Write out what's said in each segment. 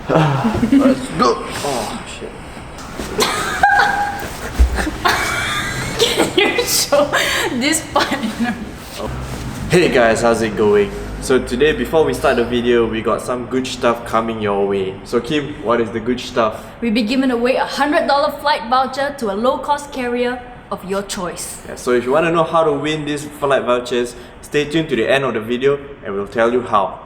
Let's go! Oh shit. Can you show this part? Hey guys, how's it going? So today, before we start the video, we got some good stuff coming your way. So Kim, what is the good stuff? We'll be giving away a $100 flight voucher to a low-cost carrier of your choice. Yeah, so if you want to know how to win these flight vouchers, stay tuned to the end of the video and we'll tell you how.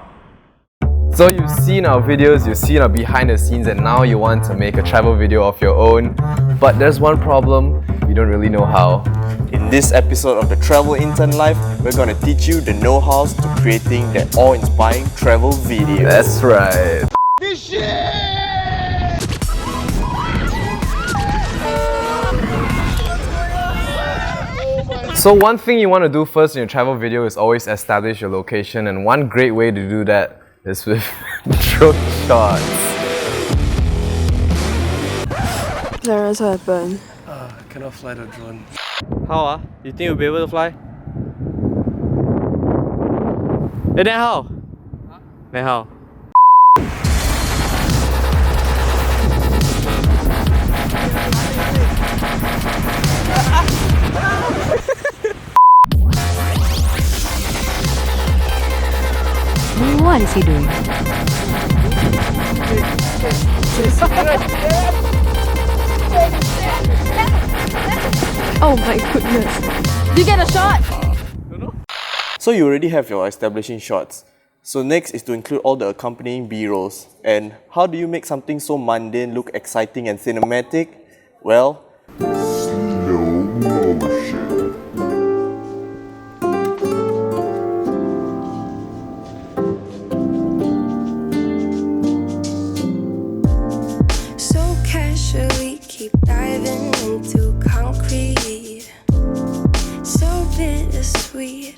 So you've seen our videos, you've seen our behind the scenes, and now you want to make a travel video of your own. But there's one problem, you don't really know how. In this episode of the Travel Intern Life, we're going to teach you the know-hows to creating that awe-inspiring travel video. That's right. So one thing you want to do first in your travel video is always establish your location, and one great way to do that is with drone shots. Clarence, what happened? I cannot fly the drone. How You think you'll be able to fly? Then how? Then how? What is he doing? Oh my goodness. Did you get a shot? So you already have your establishing shots. So next is to include all the accompanying B-rolls. And how do you make something so mundane look exciting and cinematic? Well, slow motion. So casually keep diving into concrete. So bittersweet.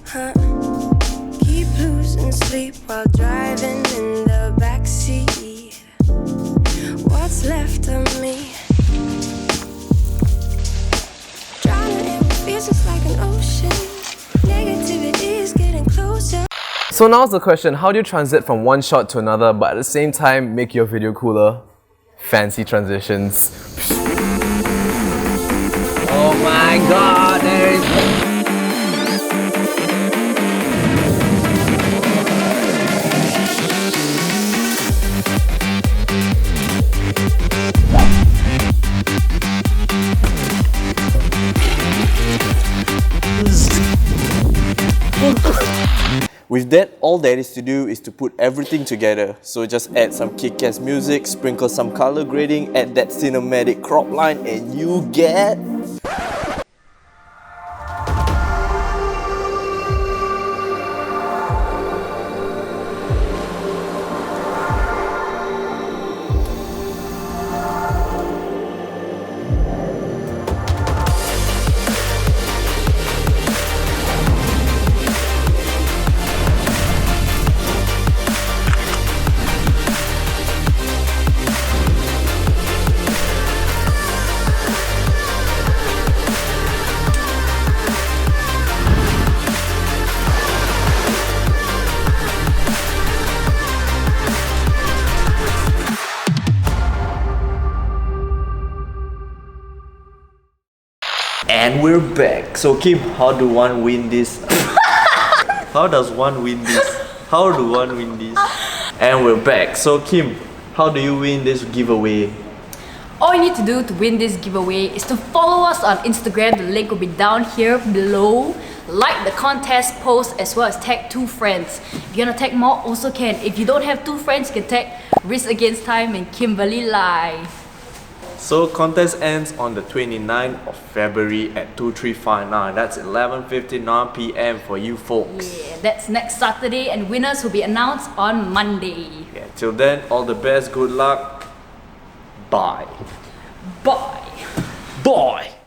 Huh? Keep losing sleep while driving in the backseat. What's left of me? Drowning in feels just like an ocean. Negativity is getting closer. So now's the question, how do you transit from one shot to another but at the same time make your video cooler? Fancy transitions. Oh my god, there is... With that, all there is to do is to put everything together. So just add some kick-ass music, sprinkle some color grading, add that cinematic crop line, and you get... And we're back. So Kim, how do one win this? How does one win this? How do one win this? And we're back. So Kim, how do you win this giveaway? All you need to do to win this giveaway is to follow us on Instagram. The link will be down here below. Like the contest post as well as tag 2 friends. If you want to tag more, also can. If you don't have 2 friends, you can tag Risk Against Time and Kimberly Lai. So contest ends on the 29th of February at 2359. That's 11:59 PM for you folks. Yeah, that's next Saturday and winners will be announced on Monday. Yeah, till then, all the best, good luck. Bye. Bye. Bye.